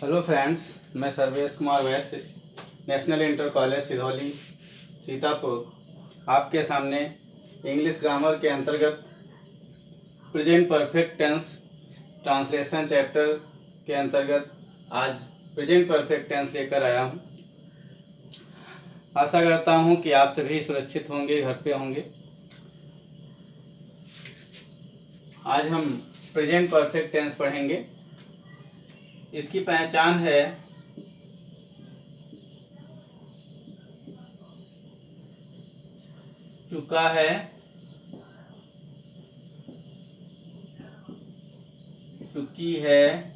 Hello friends, मैं Sarvesh Kumar Vaishya, national inter college Sidhauli Sitapur आपके सामने इंग्लिश ग्रामर के अंतर्गत present perfect tense translation chapter के अंतर्गत आज प्रेजेंट परफेक्ट टेंस लेकर आया हूँ। आशा करता हूँ कि आप सभी सुरक्षित होंगे, घर पे होंगे। आज हम प्रेजेंट परफेक्ट टेंस पढ़ेंगे। इसकी पहचान है चुका है, चुकी है,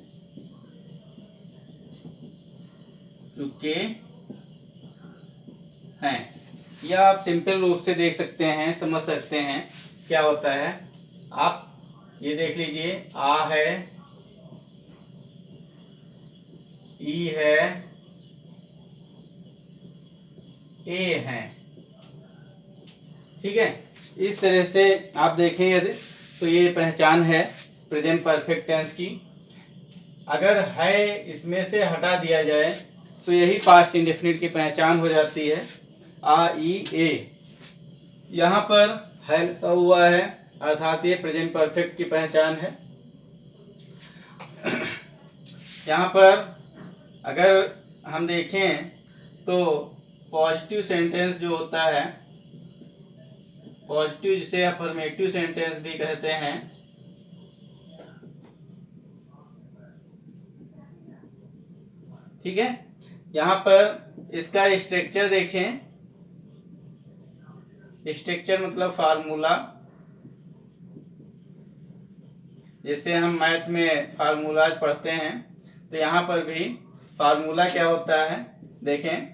चुके हैं। यह आप सिंपल रूप से देख सकते हैं, समझ सकते हैं क्या होता है। आप ये देख लीजिए, आ है, ई है, ए है। ठीक है, इस तरह से आप देखें यदि तो ये पहचान है प्रेजेंट परफेक्ट टेंस की। अगर है इसमें से हटा दिया जाए तो यही पास्ट इंडेफिनिट की पहचान हो जाती है। आ, ई, ए यहाँ पर है लिखा हुआ है, अर्थात ये प्रेजेंट परफेक्ट की पहचान है। यहाँ पर अगर हम देखें तो पॉजिटिव सेंटेंस जो होता है, पॉजिटिव जिसे अफर्मेटिव सेंटेंस भी कहते हैं, ठीक है। यहाँ पर इसका स्ट्रक्चर देखें। स्ट्रक्चर मतलब फार्मूला। जैसे हम मैथ में फार्मूलाज पढ़ते हैं तो यहाँ पर भी फार्मूला क्या होता है, देखें।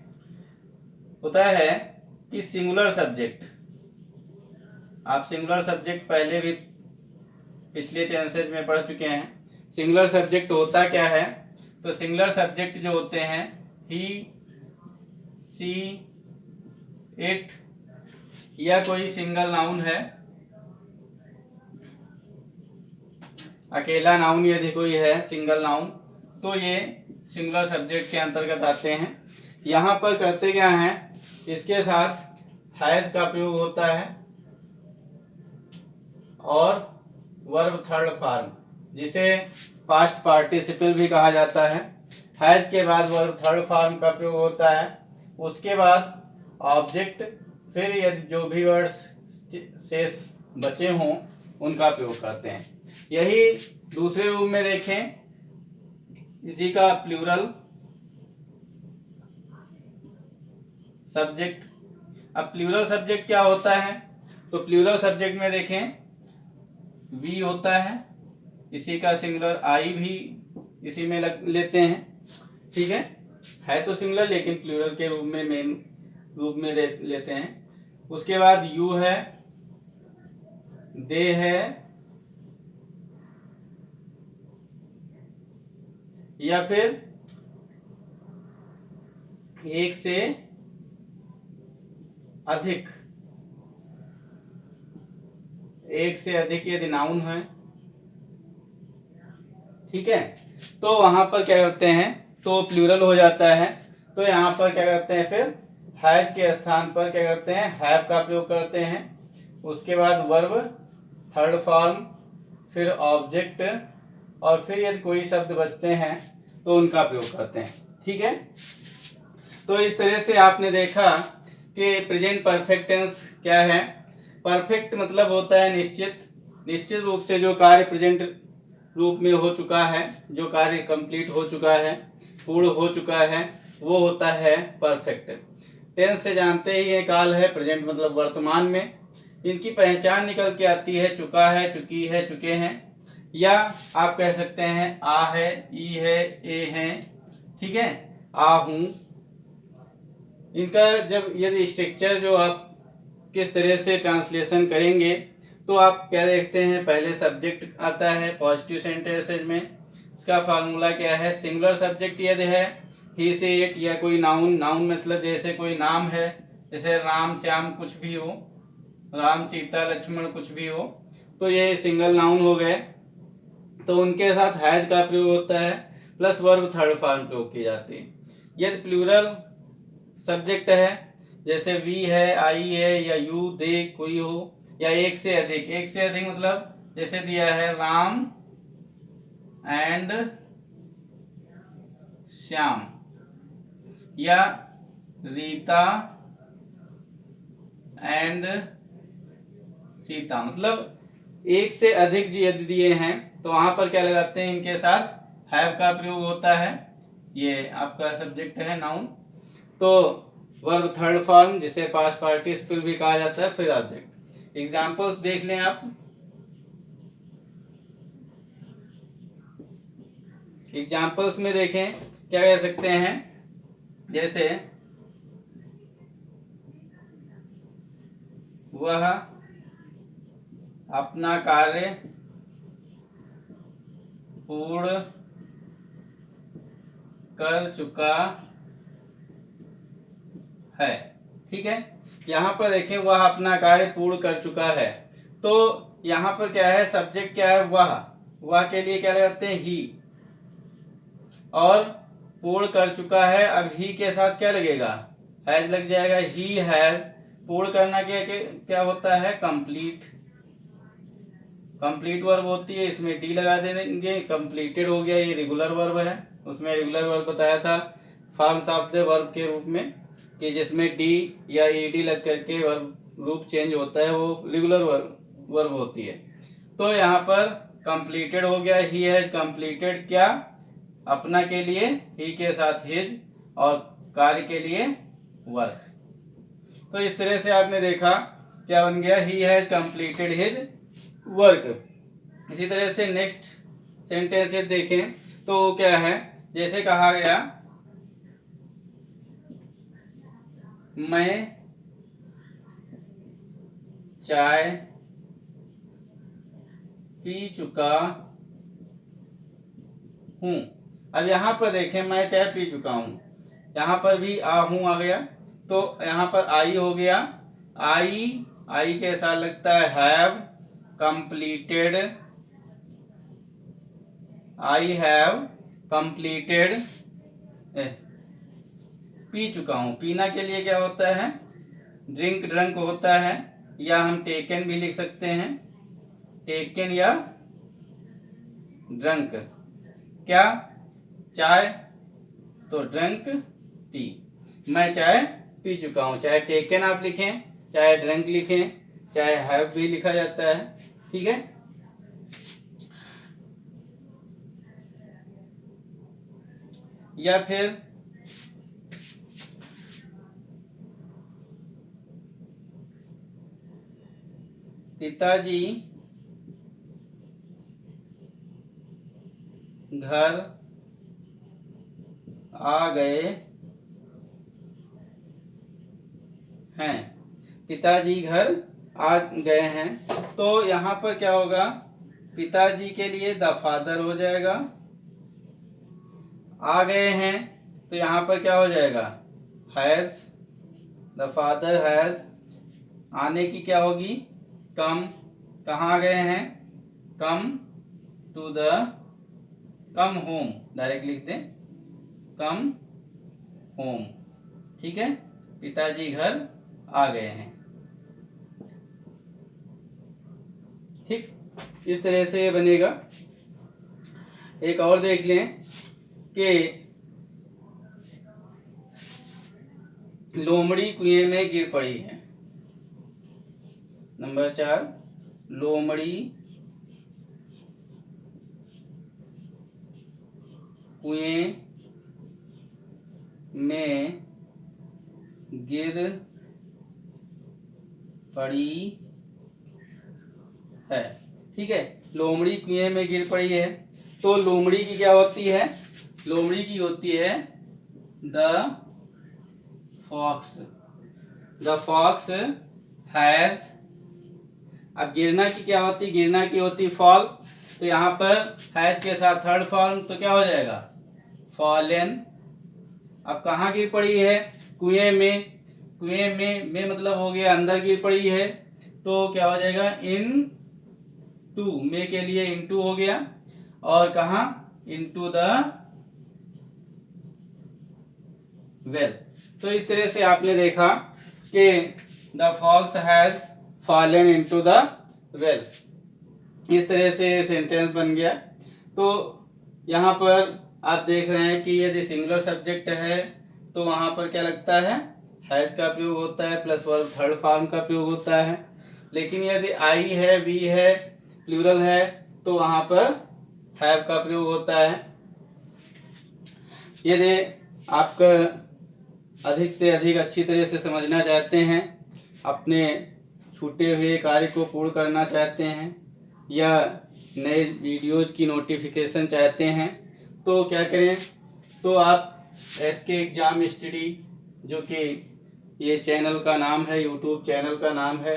होता है कि सिंगुलर सब्जेक्ट, आप सिंगुलर सब्जेक्ट पहले भी पिछले टेंसेज में पढ़ चुके हैं। सिंगुलर सब्जेक्ट होता क्या है, तो सिंगुलर सब्जेक्ट जो होते हैं ही, सी, इट या कोई सिंगल नाउन है, अकेला नाउन यदि कोई है सिंगल नाउन, तो ये सिंगुलर सब्जेक्ट के अंतर्गत आते हैं। यहाँ पर करते क्या हैं, इसके साथ हैज का प्रयोग होता है और वर्ब थर्ड फॉर्म, जिसे पास्ट पार्टिसिपल भी कहा जाता है। हैज के बाद वर्ब थर्ड फॉर्म का प्रयोग होता है। उसके बाद ऑब्जेक्ट, फिर यदि जो भी वर्ड्स शेष बचे हों उनका प्रयोग करते हैं। यही दूसरे रूप में देखें, इसी का प्लूरल सब्जेक्ट। अब प्लूरल सब्जेक्ट क्या होता है, तो प्लूरल सब्जेक्ट में देखें वी होता है, इसी का सिंगुलर आई भी इसी में लेते हैं। ठीक है तो सिंगुलर लेकिन प्लूरल के रूप में, मेन रूप में लेते हैं। उसके बाद यू है, दे है, या फिर एक से अधिक, एक से अधिक यदि नाउन है, ठीक है, तो वहां पर क्या करते हैं, तो प्लूरल हो जाता है। तो यहाँ पर क्या करते हैं, फिर हैज के स्थान पर क्या करते हैं, हैव का प्रयोग करते हैं। उसके बाद वर्ब थर्ड फॉर्म, फिर ऑब्जेक्ट, और फिर यदि कोई शब्द बचते हैं तो उनका प्रयोग करते हैं। ठीक है, तो इस तरह से आपने देखा कि प्रेजेंट परफेक्ट टेंस क्या है। परफेक्ट मतलब होता है निश्चित, निश्चित रूप से जो कार्य प्रेजेंट रूप में हो चुका है, जो कार्य कंप्लीट हो चुका है, पूर्ण हो चुका है, वो होता है परफेक्ट। टेंस से जानते ही ये काल है, प्रेजेंट मतलब वर्तमान में। इनकी पहचान निकल के आती है चुका है, चुकी है, चुके हैं, या आप कह सकते हैं आ है, ई है, ए है। ठीक है, आ हूं। इनका जब यदि स्ट्रक्चर जो आप किस तरह से ट्रांसलेशन करेंगे तो आप क्या देखते हैं, पहले सब्जेक्ट आता है पॉजिटिव सेंटेंसेज में। इसका फार्मूला क्या है, सिंगुलर सब्जेक्ट यदि है ही, से, इट, या कोई नाउन, नाउन मतलब जैसे कोई नाम है, जैसे राम, श्याम, कुछ भी हो, राम, सीता, लक्ष्मण, कुछ भी हो, तो ये सिंगल नाउन हो गए, तो उनके साथ हैज का प्रयोग होता है। प्लस वर्ब थर्ड फॉर्म प्रयोग की जाती है। यदि प्लूरल सब्जेक्ट है, जैसे वी है, आई है, या यू, दे कोई हो, या एक से अधिक मतलब जैसे दिया है राम एंड श्याम, या रीता एंड सीता, मतलब एक से अधिक यदि दिए हैं तो वहां पर क्या लगाते हैं, इनके साथ हैव का प्रयोग होता है। ये आपका सब्जेक्ट है नाउन। तो वर्ब थर्ड फॉर्म जिसे पास्ट पार्टिसिपल भी कहा जाता है, फिर ऑब्जेक्ट। एग्जांपल्स देख लें आप। एग्जांपल्स में देखें क्या कह सकते हैं, जैसे वह अपना कार्य पूर्ण कर चुका है। ठीक है, यहाँ पर देखें वह अपना कार्य पूर्ण कर चुका है। तो यहाँ पर क्या है, सब्जेक्ट क्या है, वह के लिए क्या लगाते हैं, ही, और पूर्ण कर चुका है। अब ही के साथ क्या लगेगा, हैज लग जाएगा। ही हैज, पूर्ण करना क्या होता है, कंप्लीट। कंप्लीट वर्ब होती है, इसमें डी लगा देंगे, कंप्लीटेड हो गया। ये रेगुलर वर्ब है, उसमें रेगुलर वर्ब बताया था फॉर्म्स ऑफ द वर्ब के रूप में, कि जिसमें डी या ईडी लग करके वर्ब रूप चेंज होता है, वो रेगुलर वर्ब होती है। तो यहाँ पर कंप्लीटेड हो गया, ही हैज कंप्लीटेड क्या, अपना के लिए ही के साथ हिज, और कार्य के लिए वर्क। तो इस तरह से आपने देखा क्या बन गया, he has completed his work. इसी तरह से नेक्स्ट सेंटेंस देखें तो क्या है, जैसे कहा गया मैं चाय पी चुका हूँ। अब यहाँ पर देखें मैं चाय पी चुका हूँ, यहाँ पर भी हूँ आ गया, तो यहाँ पर आई हो गया। आई के साथ लगता है have completed, I have completed, P चुका हूँ। पीना के लिए क्या होता है, ड्रिंक, ड्रंक होता है, या हम टेकन भी लिख सकते हैं, टेकन या ड्रंक। क्या, चाय, तो ड्रंक, टी। मैं चाय पी चुका हूँ, चाहे टेकन आप लिखें, चाहे ड्रंक लिखें, चाहे हैव भी लिखा जाता है। ठीक है, या फिर पिताजी घर आ गए हैं, पिताजी घर आ गए हैं। तो यहाँ पर क्या होगा, पिताजी के लिए द फादर हो जाएगा, आ गए हैं तो यहाँ पर क्या हो जाएगा, हैज, द फादर हैज। आने की क्या होगी, कम, कहाँ गए हैं, come to the, come home, direct लिख दें, कम होम। ठीक है, पिताजी घर आ गए हैं। ठीक, इस तरह से ये बनेगा। एक और देख लें कि लोमड़ी कुएं में गिर पड़ी है। नंबर 4, लोमड़ी कुएं में गिर पड़ी है। ठीक है, लोमड़ी कुएं में गिर पड़ी है। तो लोमड़ी की क्या होती है, लोमड़ी की होती है the fox, the fox has. अब गिरना की क्या होती, गिरना की होती फॉल, तो यहाँ पर हैज के साथ थर्ड फॉर्म, तो क्या हो जाएगा, फॉलन। अब कहाँ गिर पड़ी है, कुएं में, कुएं में मतलब हो गया अंदर गिर पड़ी है, तो क्या हो जाएगा, इन टू, में के लिए इनटू हो गया, और कहाँ, इनटू द वेल। तो इस तरह से आपने देखा कि the fox has fallen into the well, इस तरह से सेंटेंस बन गया। तो यहाँ पर आप देख रहे हैं कि यदि सिंगुलर सब्जेक्ट है तो वहाँ पर क्या लगता है, हैज का प्रयोग होता है प्लस वर्ब थर्ड फॉर्म का प्रयोग होता है। लेकिन यदि आई है, वी है, प्लूरल है, तो वहाँ पर हैव का प्रयोग होता है। यदि आपका अधिक से अधिक अच्छी तरह से समझना चाहते हैं, अपने छूटे हुए कार्य को पूर्ण करना चाहते हैं, या नए वीडियोज की नोटिफिकेशन चाहते हैं, तो क्या करें, तो आप SK एग्ज़ाम स्टडी, जो कि ये चैनल का नाम है, यूट्यूब चैनल का नाम है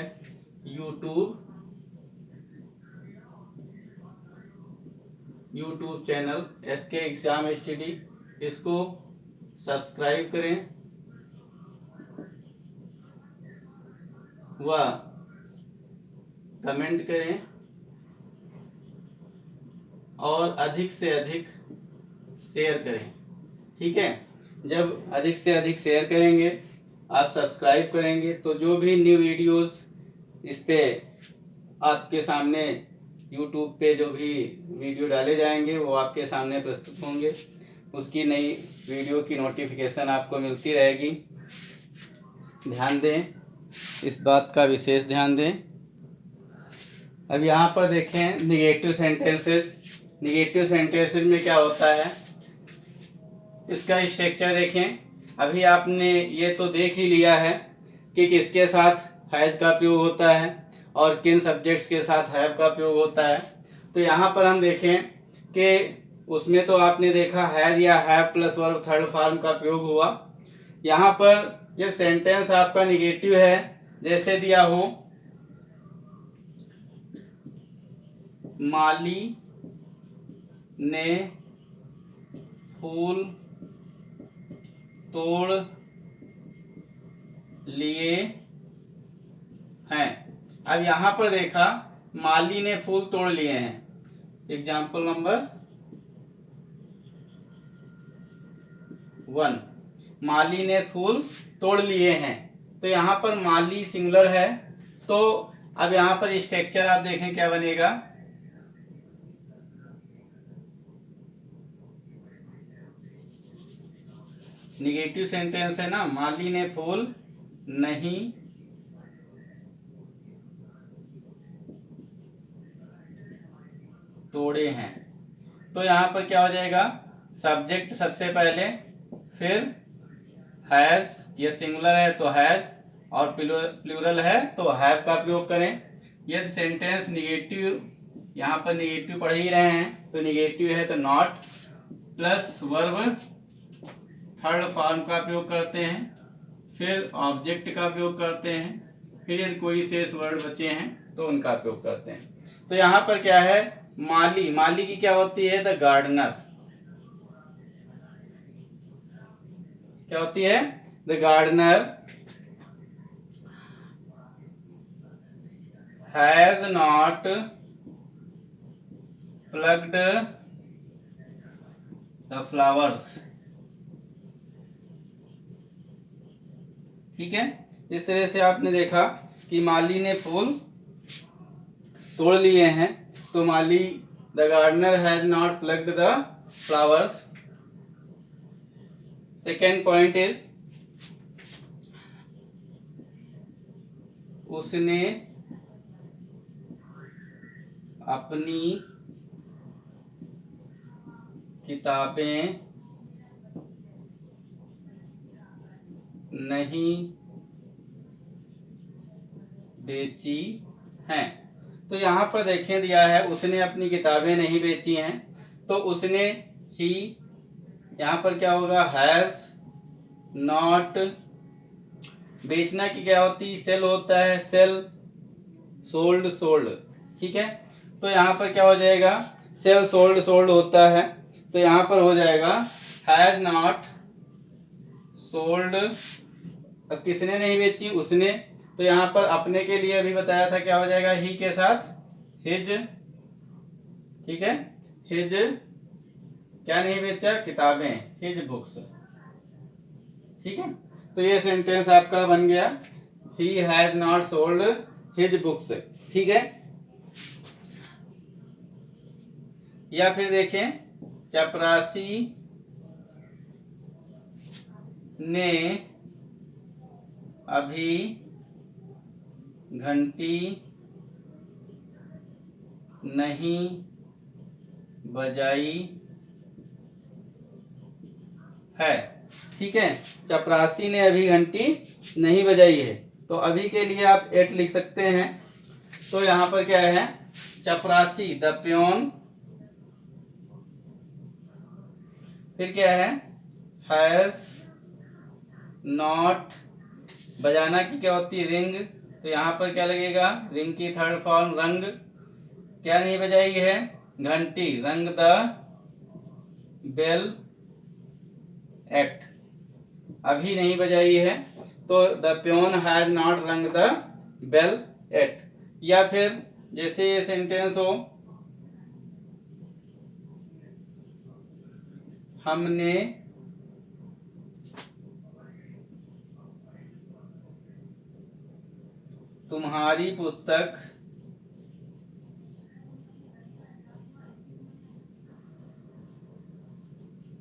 YouTube channel SK exam study, इसको सब्सक्राइब करें व कमेंट करें और अधिक से अधिक शेयर करें। ठीक है, जब अधिक से अधिक शेयर करेंगे, आप सब्सक्राइब करेंगे, तो जो भी न्यू वीडियोस इस पे आपके सामने यूट्यूब पे जो भी वीडियो डाले जाएंगे वो आपके सामने प्रस्तुत होंगे, उसकी नई वीडियो की नोटिफिकेशन आपको मिलती रहेगी। ध्यान दें, इस बात का विशेष ध्यान दें। अब यहाँ पर देखें निगेटिव सेंटेंसेस। निगेटिव सेंटेंसेस में क्या होता है, इसका स्ट्रक्चर देखें। अभी आपने ये तो देख ही लिया है कि किसके साथ हैज का प्रयोग होता है और किन सब्जेक्ट्स के साथ हैव का प्रयोग होता है। तो यहाँ पर हम देखें कि उसमें तो आपने देखा हैज या have plus verb third form का प्रयोग हुआ। यहाँ पर ये सेंटेंस आपका निगेटिव है, जैसे दिया हो माली ने फूल तोड़ लिए हैं। अब यहाँ पर देखा माली ने फूल तोड़ लिए हैं, एग्जाम्पल नंबर 1, माली ने फूल तोड़ लिए हैं। तो यहाँ पर माली सिंगुलर है, तो अब यहाँ पर स्ट्रक्चर आप देखें क्या बनेगा, निगेटिव सेंटेंस है ना, माली ने फूल नहीं तोड़े हैं। तो यहाँ पर क्या हो जाएगा, सब्जेक्ट सबसे पहले, फिर हैज, ये सिंगुलर है तो हैज, और प्लूरल है तो हैव का प्रयोग करें। यदि सेंटेंस निगेटिव, यहाँ पर निगेटिव पढ़ ही रहे हैं, तो निगेटिव है तो not plus verb third form का प्रयोग करते हैं, फिर ऑब्जेक्ट का प्रयोग करते हैं, फिर यदि कोई शेष वर्ड बचे हैं तो उनका प्रयोग करते हैं। तो यहाँ पर क्या है, माली, माली की क्या होती है, द गार्डनर। क्या होती है, the gardener has not plugged the flowers. ठीक है, इस तरह से आपने देखा कि माली ने फूल तोड़ लिए हैं, तो mali, the gardener has not plugged the flowers. Second point is, उसने अपनी किताबें नहीं बेची हैं। तो यहाँ पर देखें दिया है उसने अपनी किताबें नहीं बेची हैं, तो उसने ही, यहाँ पर क्या होगा, हैज नॉट, बेचना की क्या होती, सेल होता है, सेल, सोल्ड, सोल्ड। ठीक है, तो यहाँ पर क्या हो जाएगा, सेल सोल्ड सोल्ड होता है, तो यहाँ पर हो जाएगा हैज नॉट सोल्ड। अब किसने नहीं बेची, उसने, तो यहाँ पर अपने के लिए अभी बताया था, क्या हो जाएगा, ही के साथ हिज। ठीक है, हिज क्या नहीं बेचा, किताबें, हिज बुक्स। ठीक है, तो ये सेंटेंस आपका बन गया, he has not sold his books. ठीक है, या फिर देखें, चपरासी ने अभी घंटी नहीं बजाई है। ठीक है, चपरासी ने अभी घंटी नहीं बजाई है, तो अभी के लिए आप एट लिख सकते हैं। तो यहाँ पर क्या है, चपरासी द प्योन, फिर क्या है, हैज नॉट, बजाना की क्या होती है, रिंग, तो यहाँ पर क्या लगेगा, रिंग की थर्ड फॉर्म रंग, क्या नहीं बजाई है, घंटी, रंग द बेल एक्ट, अभी नहीं बजाई है, तो द प्योन हैज नॉट रंग द बेल एक्ट। या फिर जैसे ये सेंटेंस हो, हमने तुम्हारी पुस्तक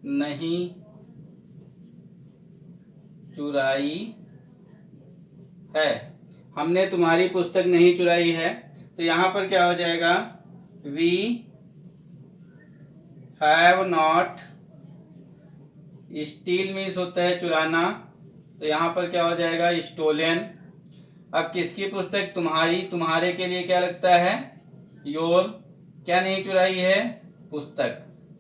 नहीं चुराई है, हमने तुम्हारी पुस्तक नहीं चुराई है, तो यहाँ पर क्या हो जाएगा, we have not, steal means होता है चुराना, तो यहाँ पर क्या हो जाएगा, स्टोलन। अब किसकी पुस्तक, तुम्हारी, तुम्हारे के लिए क्या लगता है, योर, क्या नहीं चुराई है, पुस्तक,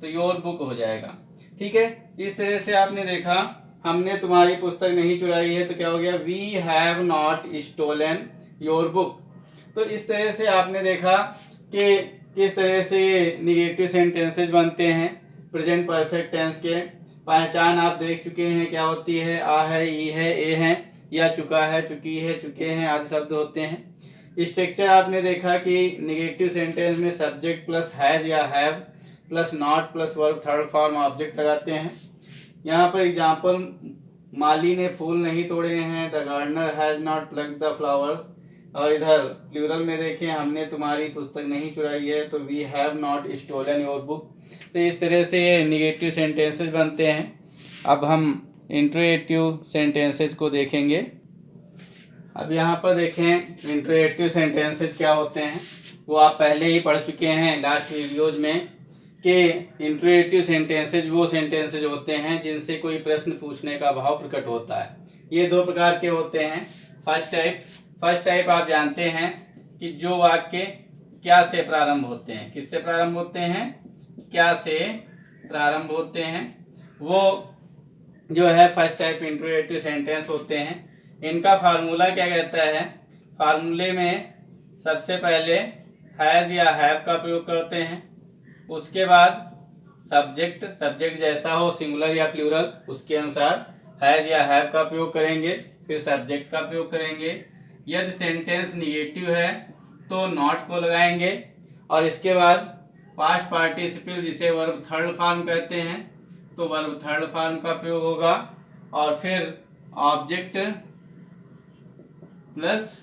तो योर बुक हो जाएगा। ठीक है, इस तरह से आपने देखा, हमने तुम्हारी पुस्तक नहीं चुराई है, तो क्या हो गया, we have not stolen your book. तो इस तरह से आपने देखा कि किस तरह से निगेटिव सेंटेंसेज बनते हैं प्रेजेंट परफेक्ट टेंस के। पहचान आप देख चुके हैं क्या होती है, आ है, ई है, ए है, या चुका है, चुकी है, चुके हैं आदि शब्द होते हैं। स्ट्रक्चर आपने देखा कि निगेटिव सेंटेंस में सब्जेक्ट प्लस हैज या have plus not plus verb third form object लगाते हैं। यहाँ पर एग्जाम्पल, माली ने फूल नहीं तोड़े हैं, the gardener has not plucked the flowers, और इधर प्लूरल में देखें, हमने तुम्हारी पुस्तक नहीं चुराई है, तो we have not stolen your book. तो इस तरह से ये निगेटिव सेंटेंसेस बनते हैं। अब हम इंट्रोगेटिव सेंटेंसेस को देखेंगे। अब यहाँ पर देखें इंट्रोगेटिव सेंटेंसेस क्या होते हैं, वो आप पहले ही पढ़ चुके हैं लास्ट वीडियोज में, कि इंट्रोगेटिव सेंटेंसेज वो सेंटेंसेज होते हैं जिनसे कोई प्रश्न पूछने का भाव प्रकट होता है। ये दो प्रकार के होते हैं। फर्स्ट टाइप आप जानते हैं कि जो वाक्य क्या से प्रारंभ होते हैं, किससे प्रारंभ होते हैं, क्या से प्रारंभ होते हैं, वो जो है फर्स्ट टाइप इंट्रोगेटिव सेंटेंस होते हैं। इनका फार्मूला क्या कहता है, फार्मूले में सबसे पहले हैज या हैव का प्रयोग करते हैं, उसके बाद सब्जेक्ट जैसा हो सिंगुलर या प्लूरल उसके अनुसार हैज या हैव का प्रयोग करेंगे, फिर सब्जेक्ट का प्रयोग करेंगे। यदि सेंटेंस निगेटिव है तो नॉट को लगाएंगे, और इसके बाद पास्ट पार्टिसिपल जिसे वर्ब थर्ड फॉर्म कहते हैं, तो वर्ब थर्ड फॉर्म का प्रयोग होगा, और फिर ऑब्जेक्ट प्लस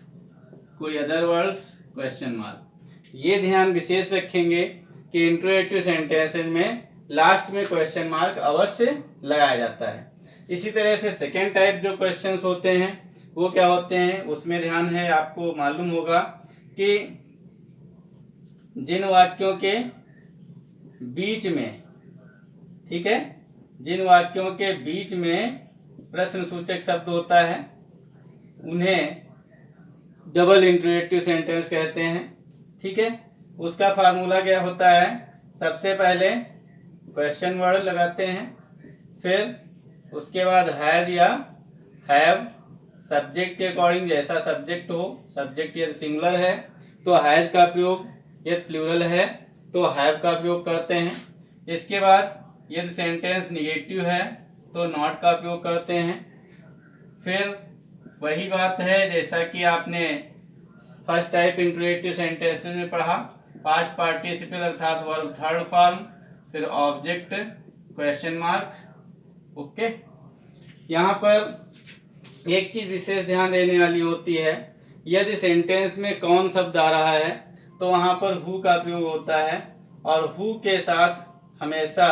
कोई अदर वर्ड्स क्वेश्चन मार्क। ये ध्यान विशेष रखेंगे कि इंट्रोगेटिव सेंटेंसेज में लास्ट में क्वेश्चन मार्क अवश्य लगाया जाता है। इसी तरह से सेकेंड टाइप जो क्वेश्चंस होते हैं वो क्या होते हैं, उसमें ध्यान है, आपको मालूम होगा कि जिन वाक्यों के बीच में, ठीक है, जिन वाक्यों के बीच में प्रश्न सूचक शब्द होता है उन्हें डबल इंट्रोगेटिव सेंटेंस कहते हैं। ठीक है, उसका फार्मूला क्या होता है, सबसे पहले क्वेश्चन वर्ड लगाते हैं, फिर उसके बाद हैज या हैव, सब्जेक्ट के अकॉर्डिंग जैसा सब्जेक्ट हो, सब्जेक्ट यदि सिंगुलर है तो हैज का प्रयोग, यदि प्लूरल है तो हैव का प्रयोग करते हैं। इसके बाद यदि सेंटेंस निगेटिव है तो नॉट का प्रयोग करते हैं। फिर वही बात है जैसा कि आपने फर्स्ट टाइप इंट्रोगेटिव सेंटेंसेस में पढ़ा, पास्ट पार्टिसिपल अर्थात वर्ब थर्ड फॉर्म, फिर ऑब्जेक्ट क्वेश्चन मार्क। ओके, यहाँ पर एक चीज विशेष ध्यान देने वाली होती है, यदि सेंटेंस में कौन शब्द आ रहा है तो वहाँ पर हु का प्रयोग होता है, और हु के साथ हमेशा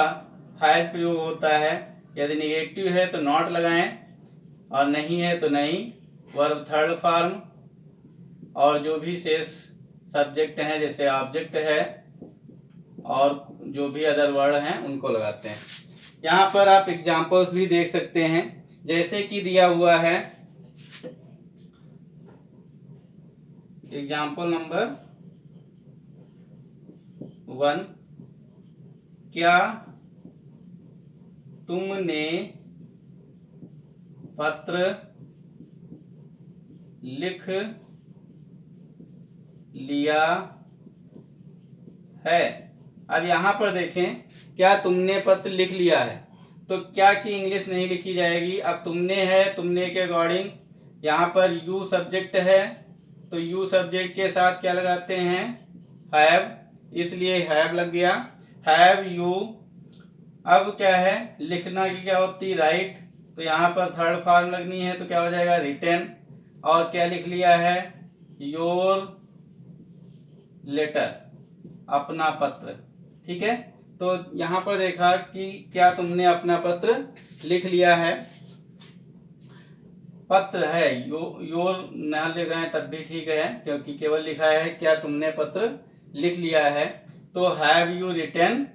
हैज प्रयोग होता है। यदि निगेटिव है तो नॉट लगाएं, और नहीं है तो नहीं, वर्ब थर्ड फॉर्म, और जो भी शेष सब्जेक्ट हैं जैसे ऑब्जेक्ट है और जो भी अदर वर्ड हैं उनको लगाते हैं। यहाँ पर आप एग्जाम्पल्स भी देख सकते हैं, जैसे कि दिया हुआ है एग्जाम्पल नंबर 1, क्या तुमने पत्र लिख लिया है। अब यहाँ पर देखें, क्या तुमने पत्र लिख लिया है, तो क्या की इंग्लिश नहीं लिखी जाएगी। अब तुमने है, तुमने के अकॉर्डिंग यहाँ पर यू सब्जेक्ट है, तो यू सब्जेक्ट के साथ क्या लगाते हैं, हैव, इसलिए हैव लग गया, हैव यू। अब क्या है, लिखना की क्या होती, राइट, तो यहाँ पर थर्ड फॉर्म लगनी है, तो क्या हो जाएगा, रिटन। और क्या लिख लिया है, योर लेटर, अपना पत्र। ठीक है, तो यहाँ पर देखा कि क्या तुमने अपना पत्र लिख लिया है। पत्र है, योर ना लिखाएं तब भी ठीक है, क्योंकि केवल लिखा है क्या तुमने पत्र लिख लिया है, तो have you written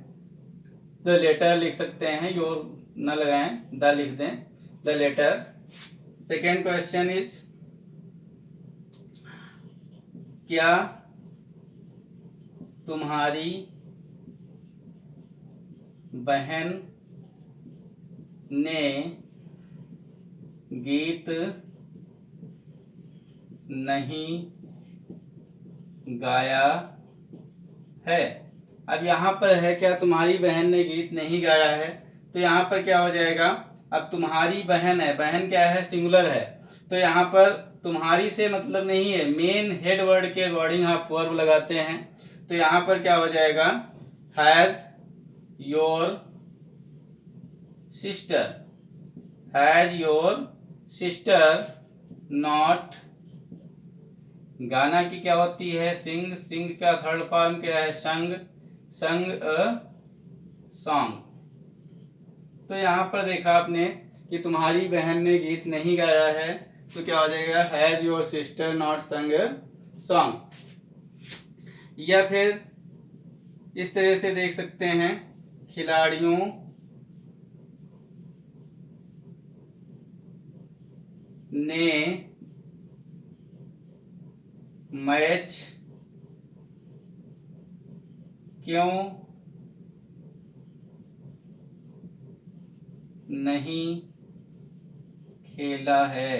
the letter लिख सकते हैं, योर न लगाएं, द लिख दें, the letter. Second question is, क्या तुम्हारी बहन ने गीत नहीं गाया है। अब यहाँ पर है क्या तुम्हारी बहन ने गीत नहीं गाया है, तो यहाँ पर क्या हो जाएगा, अब तुम्हारी बहन है, बहन क्या है, सिंगुलर है, तो यहाँ पर तुम्हारी से मतलब नहीं है, मेन हेड वर्ड के अकॉर्डिंग आप वर्ब लगाते हैं, तो यहाँ पर क्या हो जाएगा, has your sister, has your sister not, गाना की क्या होती है, सिंग, सिंग का थर्ड फॉर्म क्या है, संग, संग अ सॉन्ग। तो यहाँ पर देखा आपने कि तुम्हारी बहन ने गीत नहीं गाया है, तो क्या हो जाएगा, हैज योर सिस्टर नॉट संग अ सॉन्ग। या फिर इस तरह से देख सकते हैं, खिलाड़ियों ने मैच क्यों नहीं खेला है,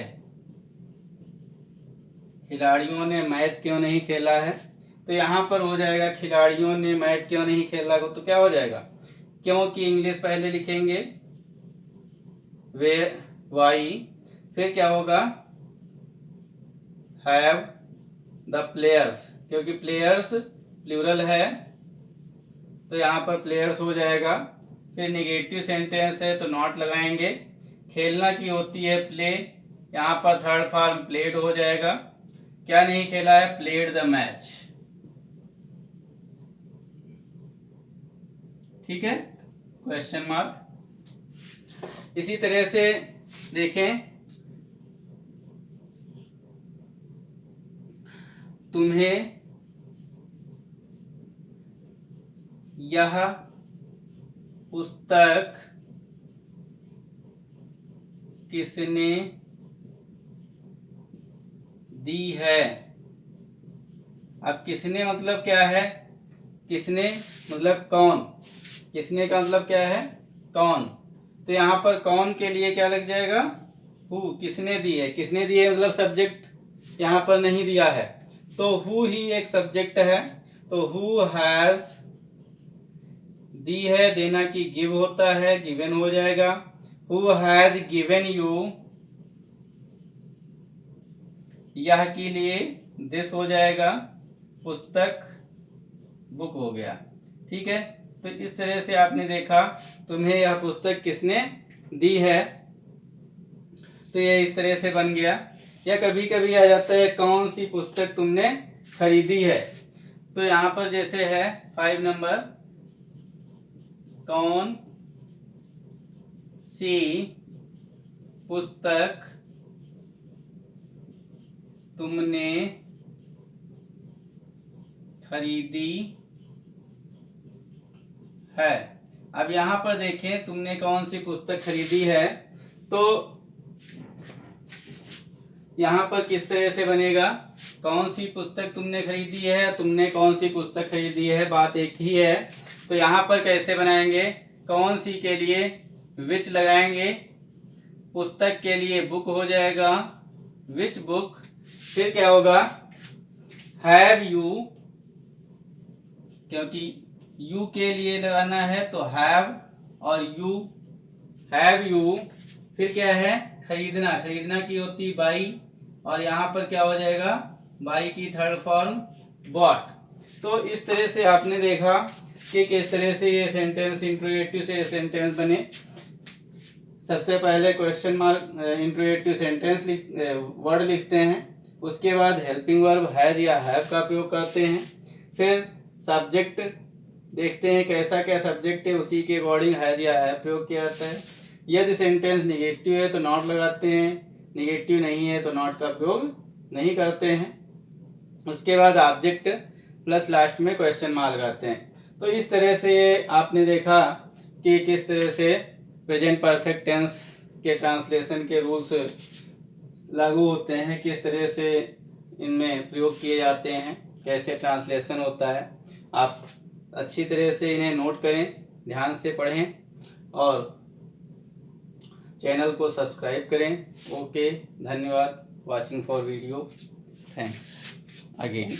खिलाड़ियों ने मैच क्यों नहीं खेला है, तो यहाँ पर हो जाएगा खिलाड़ियों ने मैच क्यों नहीं खेला, तो क्या हो जाएगा, क्योंकि इंग्लिश पहले लिखेंगे, वे, वाई, फिर क्या होगा, हैव द प्लेयर्स, क्योंकि प्लेयर्स प्लूरल है, तो यहाँ पर प्लेयर्स हो जाएगा। फिर निगेटिव सेंटेंस है तो नॉट लगाएंगे, खेलना की होती है प्ले, यहाँ पर थर्ड फॉर्म प्लेड हो जाएगा, क्या नहीं खेला है, प्लेड द मैच। ठीक है, क्वेश्चन मार्क। इसी तरह से देखें, तुम्हें यह पुस्तक किसने दी है। अब किसने मतलब क्या है, किसने मतलब कौन, किसने का मतलब क्या है, कौन, तो यहाँ पर कौन के लिए क्या लग जाएगा, हु, किसने दी है, किसने दी है मतलब सब्जेक्ट यहाँ पर नहीं दिया है, तो हु ही एक सब्जेक्ट है, तो हु हैज, दी है, देना की गिव होता है, गिवन हो जाएगा, हु हैज गिवन यू, यह के लिए दिस हो जाएगा, पुस्तक बुक हो गया। ठीक है, तो इस तरह से आपने देखा तुम्हें यह पुस्तक किसने दी है। तो ये इस तरह से बन गया। या कभी कभी आ जाता है कौन सी पुस्तक तुमने खरीदी है। तो यहाँ पर जैसे है 5 नंबर, कौन सी पुस्तक तुमने खरीदी है। अब यहाँ पर देखें तुमने कौन सी पुस्तक खरीदी है, तो यहाँ पर किस तरह से बनेगा, कौन सी पुस्तक तुमने खरीदी है, तुमने कौन सी पुस्तक खरीदी है, बात एक ही है। तो यहाँ पर कैसे बनाएंगे, कौन सी के लिए विच लगाएंगे, पुस्तक के लिए बुक हो जाएगा, विच बुक। फिर क्या होगा, हैव यू, क्योंकि यू के लिए लगाना है तो हैव और यू, हैव यू। फिर क्या है, खरीदना, खरीदना की होती बाई, और यहाँ पर क्या हो जाएगा, बाई की थर्ड फॉर्म बॉट। तो इस तरह से आपने देखा कि किस तरह से ये सेंटेंस इंट्रोगेटिव से सेंटेंस बने। सबसे पहले question mark interrogative sentence word लिखते हैं, उसके बाद हेल्पिंग वर्ब हैज या हैव का प्रयोग करते हैं। फिर सब्जेक्ट देखते हैं कैसा क्या सब्जेक्ट है, उसी के अकॉर्डिंग हैज या हैव प्रयोग किया जाता है। यदि सेंटेंस निगेटिव है तो नॉट लगाते हैं, निगेटिव नहीं है तो नॉट का प्रयोग नहीं करते हैं। उसके बाद ऑब्जेक्ट प्लस लास्ट में क्वेश्चन मार्क लगाते हैं। तो इस तरह से आपने देखा कि किस तरह से प्रेजेंट परफेक्ट टेंस के ट्रांसलेशन के रूल्स लागू होते हैं, किस तरह से इनमें प्रयोग किए जाते हैं, कैसे ट्रांसलेशन होता है। आप अच्छी तरह से इन्हें नोट करें, ध्यान से पढ़ें और चैनल को सब्सक्राइब करें। ओके, धन्यवाद, watching for video, thanks again.